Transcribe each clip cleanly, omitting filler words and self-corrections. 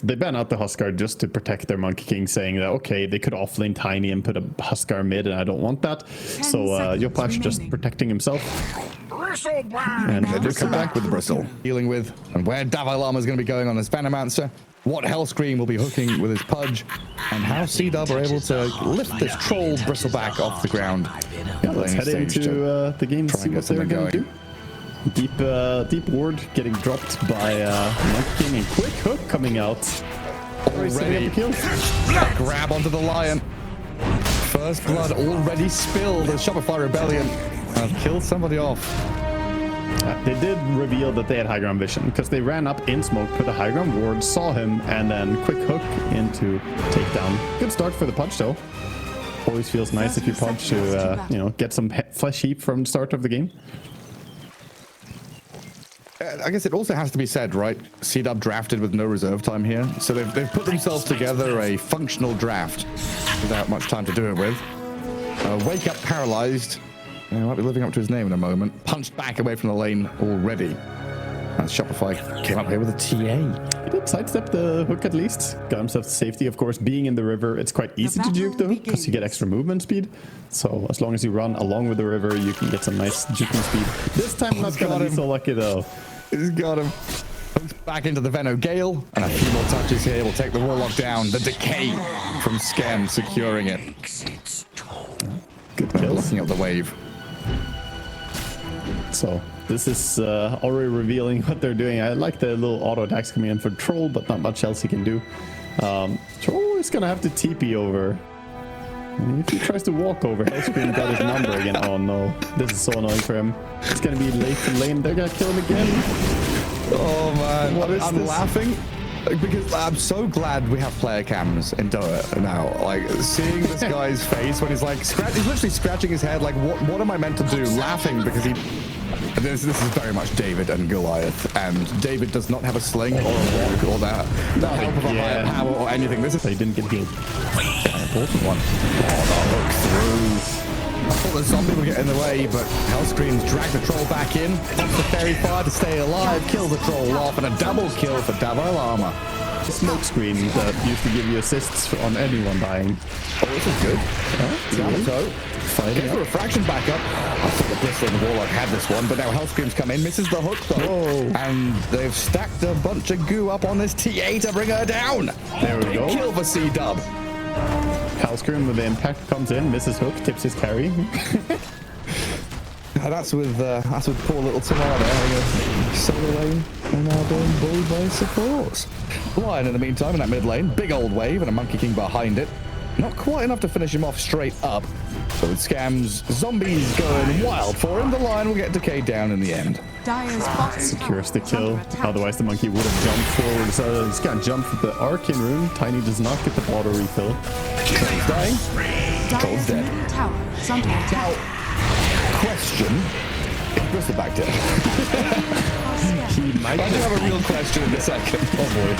They ban out the Huskar just to protect their Monkey King, saying that, okay, they could offlane Tiny and put a Huskar mid, and I don't want that. So Yopash just protecting himself. And they do come back with the Bristle. Dealing with, and where Dalai Lama is going to be going on his Venomancer, what Hellscream will be hooking with his Pudge, and how CDUB are able to lift this Troll Bristleback off the ground. Yeah, let's head into the game and see what they're going to do. Deep ward getting dropped by Monkey King, and quick hook coming out. Already grab onto the Lion. First blood already spilled as Shopify Rebellion have killed somebody off. They did reveal that they had high ground vision because they ran up in smoke, put a high ground ward, saw him, and then quick hook into takedown. Good start for the Pudge though. Always feels nice if you Pudge to get some flesh heap from the start of the game. I guess it also has to be said, right? CDUB drafted with no reserve time here, so they've put themselves together a functional draft without much time to do it with. Wake up paralyzed. He might be living up to his name in a moment. Punched back away from the lane already. As Shopify came up here with a TA. He did sidestep the hook at least. Got himself to safety. Of course, being in the river, it's quite easy to juke the hook because you get extra movement speed. So as long as you run along with the river, you can get some nice juking speed. This time, not gonna be so lucky though. He's got him. Back into the Veno Gale, and a few more touches here will take the Warlock down. The decay from Skem securing it. Good kill. Looking up the wave. So this is already revealing what they're doing. I like the little auto attacks coming in for Troll, but not much else he can do. Troll is gonna have to TP over. And if he tries to walk over, Hellscream got his number again. Oh no, this is so annoying for him. It's gonna be late to lane. They're gonna kill him again. Oh man, I'm this? laughing because I'm so glad we have player cams in Dota now. Like seeing this guy's face when he's like, he's literally scratching his head. Like, what am I meant to do? Laughing because this is very much David and Goliath, and David does not have a sling or a walk or the help of a higher power or anything. This is he didn't get healed. An important one. Oh, the hook through. I thought the zombie would get in the way, but Hellscream's dragged the Troll back in. Pops the fairy fire to stay alive, kills the Troll off, and a double kill for Dalai Lama. The smoke screen that used to give you assists on anyone dying. Oh, this is good. Yamato fighting for a fraction back up. I thought the Bristle and the Warlock had this one, but now Hellscream's come in, misses the hook though. Whoa. And they've stacked a bunch of goo up on this TA to bring her down. There we go. Kill for CDUB. Hellscream with the impact comes in, misses hook, tips his carry. That's with poor little Tamada having a solo lane and now being bullied by supports. Lion in the meantime in that mid lane, big old wave and a Monkey King behind it. Not quite enough to finish him off straight up. So with Scam's zombies going wild for him, the Lion will get decayed down in the end. Secures the kill, otherwise the monkey would have jumped forward. So he's got to jump with the Arcane Rune. Tiny does not get the bottle refill. Troll's dying. Troll's dead. Now, question, is Bristleback dead? He might I do have a real question in a second. Oh boy.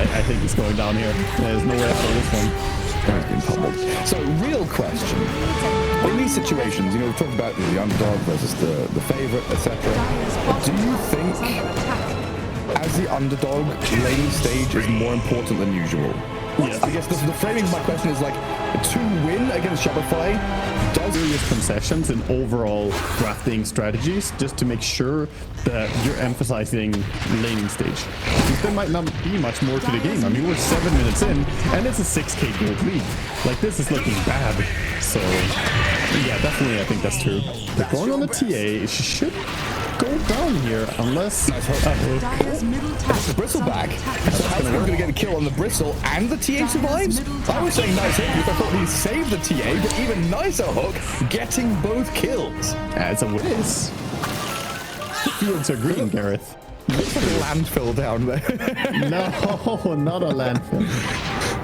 I think he's going down here. There's no way out of this one. He's been pummeled. So, real question. In these situations, we've talked about the underdog versus the favorite, etc. Do you think, as the underdog, lane stage is more important than usual? Yes. I guess the framing of my question is like, to win against Shopify, does serious concessions in overall drafting strategies just to make sure that you're emphasizing laning stage. Because there might not be much more to the game. I mean, we're 7 minutes in, and it's a 6k gold lead. Like, this is looking bad. So, yeah, definitely, I think that's true. They're going on the TA. She should go down here, unless... It's the Bristleback. So how's going to get a kill on the Bristle, and the TA survives? I was saying nice hook because I thought he saved the TA, but even nicer hook, getting both kills. It's a whiz. Fields are green, Gareth. Looks like a landfill down there. No, not a landfill.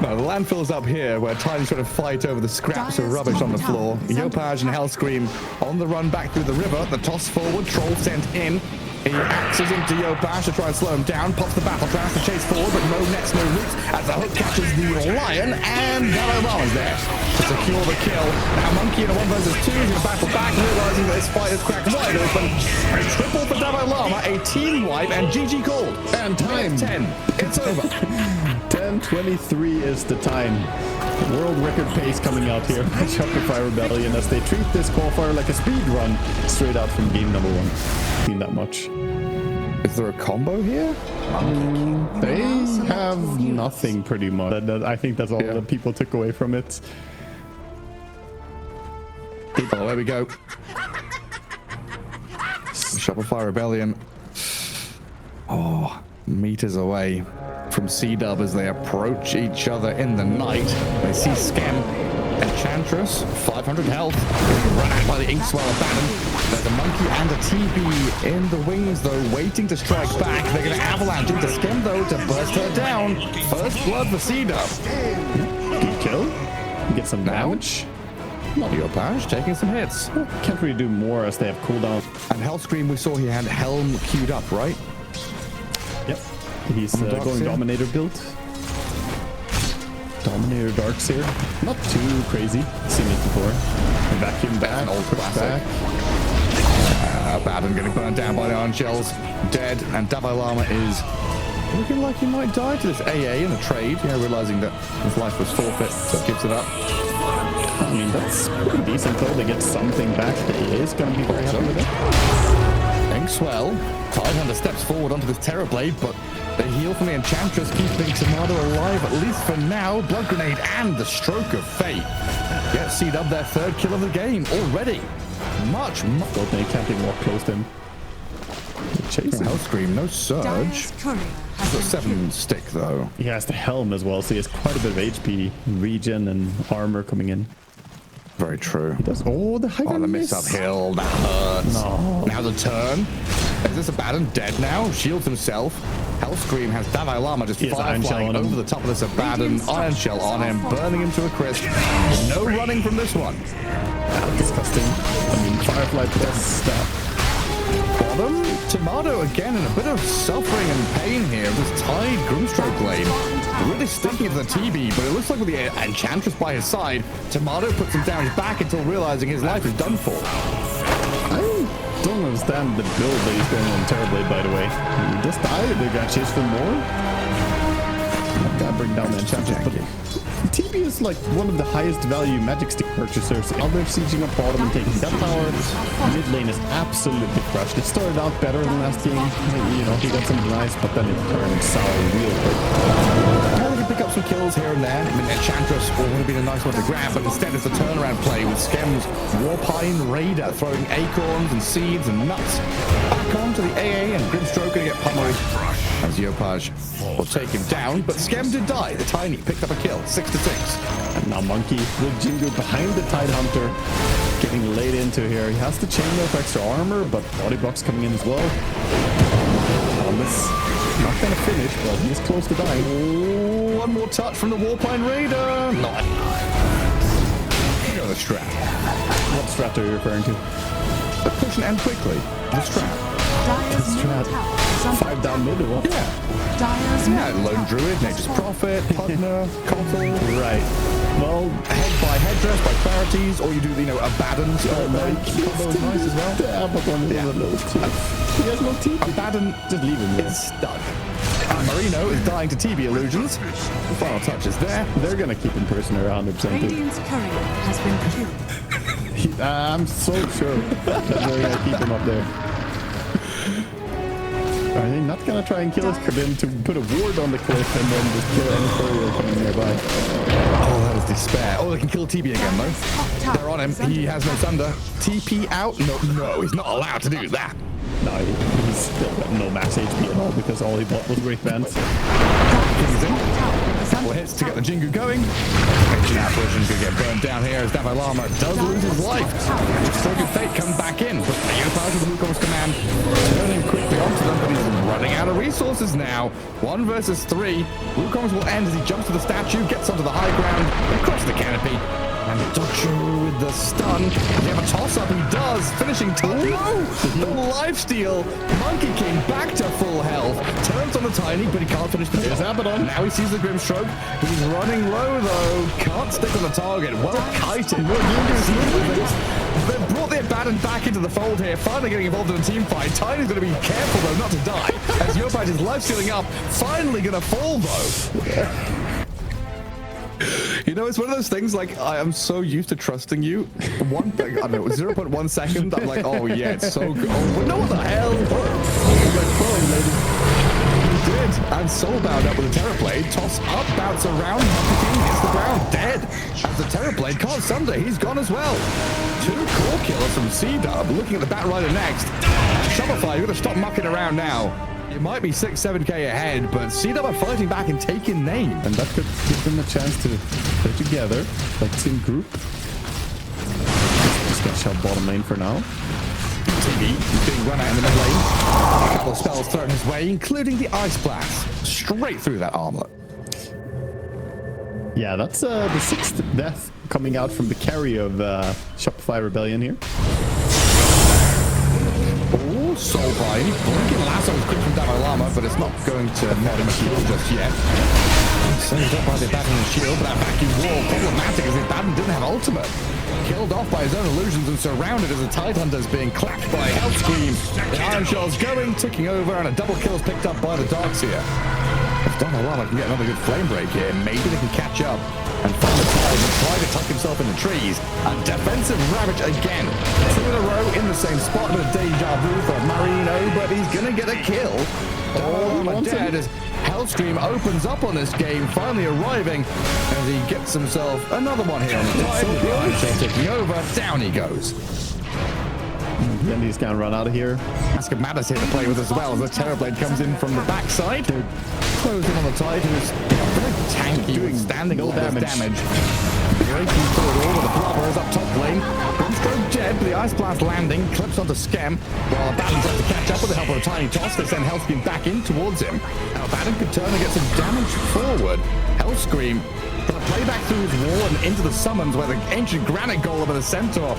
No, the landfill's up here, where Tiny's trying to fight over the scraps of rubbish on the floor. Yopaj and Hellscream on the run back through the river. The toss forward, Troll sent in. He axes into Yopaj to try and slow him down. Pops the battle trance to chase forward, but no nets, no roots. As the hook catches the lion, and Dalai there to secure the kill. Now Monkey in a 1 versus 2 is going to battle back, realizing that this fight is cracked wide open. A triple for Dalai Lama, a team wipe, and GG called. And time. 10. It's over. 10:23 is the time. World record pace coming out here by Shopify Rebellion as they treat this qualifier like a speed run straight out from game number 1. Seen that much. Is there a combo here? They have nothing pretty much. I think that's all that people took away from it. Oh, there we go. Shopify Rebellion. Oh, meters away from CDUB as they approach each other in the night. They see Scam Enchantress, 500 health, run out by the Inkswell Abaddon. There's a Monkey and a TB in the wings, though, waiting to strike back. They're going to avalanche into Scam, though, to burst her down. First blood for CDUB. Good kill. Get some damage. Not Yopaj, taking some hits. Can't really do more as they have cooldown. And Hellscream, we saw he had Helm queued up, right? Yep. He's going Dominator build. Dominator Darks here. Not too crazy. Seen it before. Vacuum back. An old classic. Abaddon getting burned down by the iron shells. Dead. And Dalai Lama is looking like he might die to this AA in the trade. Yeah, realizing that his life was forfeit, so gives it up. I mean, that's pretty decent though. They get something back. The AA is going to be very happy with it. Inkswell. Tidehunter steps forward onto this Terror Blade, but the heal from the Enchantress keeping Tomato alive, at least for now. Blood Grenade and the Stroke of Fate. Get CDUB their 3rd kill of the game already. Much. God, they can't even walk close to him. Chasing. Hellscream, no surge. He's got 7 stick though. He has the helm as well, so he has quite a bit of HP, regen, and armor coming in. Very true. Oh, the high the miss uphill. That hurts. No. Now the turn. Is this Abaddon dead now? Shields himself. Hellscream has Dalai Lama just flying over the top of this Abaddon. Iron Shell on him, burning him to a crisp. No running from this one. Disgusting. I mean, Firefly plus that. Bottom. Tomato again in a bit of suffering and pain here. This tied Grimstroke lane. Really sticking to the TB, but it looks like with the Enchantress by his side, Tomato puts him down his back until realizing his life is done for. I don't understand the build that he's going on Terrorblade, by the way. He just died. They got chased for more. Gotta bring down the Enchantress, but TB is like one of the highest value magic stick purchasers. Others sieging up bottom and taking that power. Mid lane is absolutely crushed. It started out better than last game. You know, he got some nice, but then it turned sour real quick. He can pick up some kills here and there. I mean, Enchantress would have been a nice one to grab, but instead it's a turnaround play with Skem's Warpine Raider throwing acorns and seeds and nuts back onto the AA, and Grimstroke gonna get pummeled as Yopaj will take him down, but Skem did die. The Tiny picked up a kill, 6-6. And now Monkey with Jingu behind the Tidehunter, getting laid into here. He has the chainmail for extra armor, but body blocks coming in as well. Thomas not gonna finish, but he's close to dying. Oh, one more touch from the Warpine Raider. Not. The strap. What strat are you referring to? The push and end quickly. The strap. The strat. 5 down mid or what? Yeah, Lone Druid, Nature's Prophet, Pugner, Cottle. Right. Well, head by headdress, by clarities, or you do, Abaddon's nice as well. Yeah, but one is a little teeth. He has no teeth. Abaddon, just leave him. Is stuck. Marino is dying to TB illusions. The final touch is there. They're gonna keep him prisoner 100%. Radiant's courier has been killed. I'm so sure that they're gonna keep him up there. Are they not gonna try and kill us? For them to put a ward on the cliff and then just kill any courier coming nearby? Oh, that is despair. Oh, they can kill TB again though. They're on him. He has no thunder. TP out? No, he's not allowed to do that. No, he's still got no max HP at all because all he bought was Wraith Bands. Couple hits to get the Jingu going. Apparition's gonna get burned down here as Dalai Lama does lose his life. Stroke of Fate comes back in, but Yopaj with the Wukong's command turning quickly onto them, but he's running out of resources now. 1 versus 3. Wukong's will end as he jumps to the statue, gets onto the high ground, across the canopy. And Dodger with the stun. Does he have a toss-up? He does. Finishing top. No! The lifesteal. Monkey King back to full health. Turns on the Tiny, but he can't finish the Here's Abaddon. Now he sees the Grimstroke. He's running low, though. Can't stick on the target. Well kited. They've brought the Abaddon back into the fold here. Finally getting involved in a team fight. Tiny's going to be careful, though, not to die. As Yopaj is lifestealing up. Finally going to fall, though. You know, it's one of those things, like, I am so used to trusting you. One thing, I don't know, 0.1 second, I'm like, oh yeah, it's so good. Oh, but no, what the hell? He did. And Soulbound up with a Terrorblade. Toss up, bounce around. Monkey King hits the ground, dead. As the Terrorblade can't sunder, he's gone as well. 2 core killers from CDUB. Looking at the Batrider next. Shopify, you're going to stop mucking around now. It might be 6-7k ahead, but CDUB are fighting back and taking name. And that could give them a chance to play together, like team group. Just gonna shove bottom lane for now. TV is being run out in the mid lane. A couple of spells thrown his way, including the Ice Blast. Straight through that armlet. Yeah, that's the 6th death coming out from the carry of Shopify Rebellion here. Soulbind, blinking lasso is quick from Dalai Lama, but it's not going to net him a kill just yet. Saved up by the Abaddon shield, but that vacuum wall problematic as the Abaddon didn't have ultimate. Killed off by his own illusions and surrounded as the Tidehunter is being clapped by Health Scream. The Iron Shell's going, ticking over, and a double kill is picked up by the Darkseer. If Dalai Lama can get another good flame break here, maybe they can catch up and find the Tide and try to tuck himself in the trees. A defensive Ravage again. 2 in a row in the same spot. A deja vu for Marino, but he's going to get a kill. Oh, my dead as Hellscream opens up on this game, finally arriving as he gets himself another one here on the Tide. The Iron Shell taking over. Down he goes. Then he's gonna run out of here. Mask of Madness here to play with as well as the Terrorblade comes in from the backside. Closing on the Tide, who's very tanky, doing standing all this damage. Breaking through it all with the Blubber is up top lane. Grimstroke dead, but the Ice Blast landing, clips onto Skem, while Abaddon tries to catch up with the help of a tiny toss. They send Hellscream back in towards him. Now Abaddon could turn and get some damage forward. Hellscream gonna play back through his wall and into the summons where the ancient granite golem and the centaur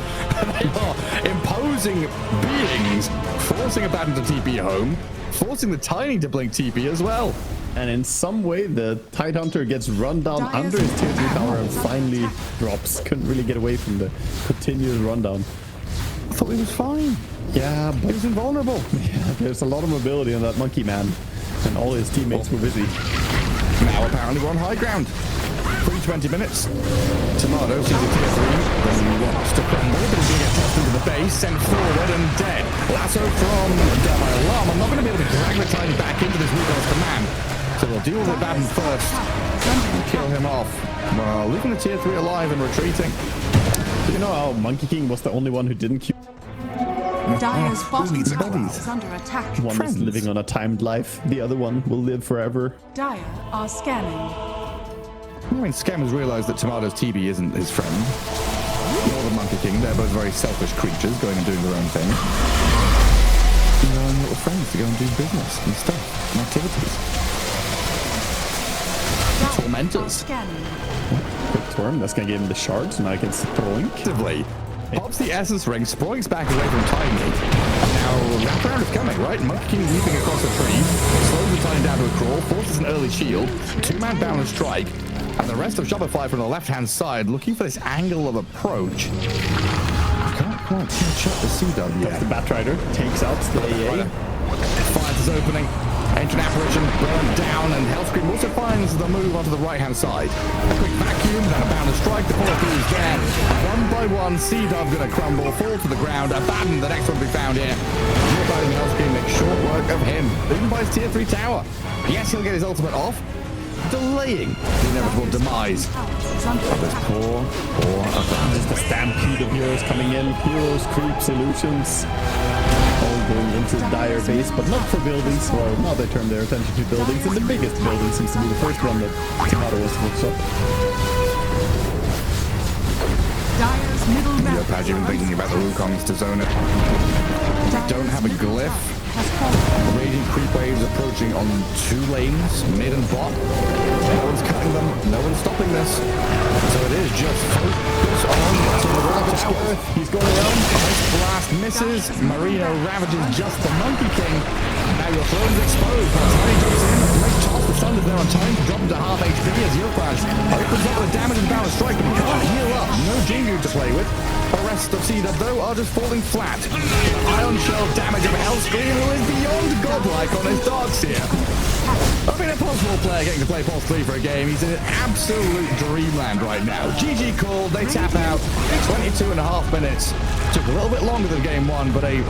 they are imposing beings, forcing Abaddon to TP home, forcing the Tiny to blink TP as well. And in some way, the Tidehunter gets run down under his tier 3 tower and finally drops. Couldn't really get away from the continuous rundown. I thought he was fine. Yeah, but He was invulnerable. yeah, there's a lot of mobility in that monkey man, and all his teammates were busy. Now apparently we're on high ground. 20 minutes. Tomato sees a tier 3. Then wants to crumble, but he's going to get tossed into the base, sent forward and dead. Lasso from Dalai Lama. I'm not going to be able to drag the Tiny back into this Wukong's command. So we'll deal with Abaddon first and kill him off. Well, leaving the tier 3 alive and retreating. You know how Monkey King was the only one who didn't queue? Dire's bottom tower is under attack. One is living on a timed life. The other one will live forever. Dire are scanning. I mean, Scam has realized that Tomato's TB isn't his friend. Nor the Monkey King. They're both very selfish creatures going and doing their own thing. Their own little friends to go and do business and stuff and activities. Tormentors. Scanning. Quick Torm, that's gonna give him the shards, now he can Sproink. Actively. Pops the Essence Ring, Sproinks back away from Tiny. And now wraparound is coming, right? Monkey King leaping across the tree, slows the Tiny down to a crawl, forces an early shield, 2-man balance strike, and the rest of Shopify from the left-hand side looking for this angle of approach. Can't quite catch up the CDUB yet. The Batrider takes out the AA. Finds his opening. Ancient Apparition burned down, and Hellscream also finds the move onto the right-hand side. A quick vacuum, then a bound strike. The follow-through is there. One by one, CDUB gonna crumble, fall to the ground. Abaddon, the next one to be found here. Nearby Hellscream makes short work of him. Even by his tier 3 tower. Yes, he'll get his ultimate off, delaying the inevitable demise of this poor Abaddon. Just a stampede of heroes coming in. Heroes, creeps, illusions. All going into Dire base, but not for buildings. Well, now they turn their attention to buildings, and the biggest building seems to be the first one that Tomato was hooked up. Dire's middle Yopaj even thinking about the Wukongs to zone it. Don't have a glyph. has fallen. Raging creep waves approaching on 2 lanes, mid and bot. No one's cutting them. No one's stopping this. So it is just focus on the Ravage tower. He's going around. Ice blast misses. Marino ravages just the Monkey King. Now your throne's exposed. Tiny jumps in. Great toss. The Thunder's there on time to drop him to half HP as Euroclash opens up with damage and balance strike, but he can't heal up. No Jingu to play with. The rest of CDUB, though, are just falling flat. Ion Shell damage of Hellscream, who is beyond godlike on his dogs here. I've been a possible player getting to play Pulse 3 for a game. He's in an absolute dreamland right now. GG called, they tap out. 22.5 minutes. Took a little bit longer than game 1, but a very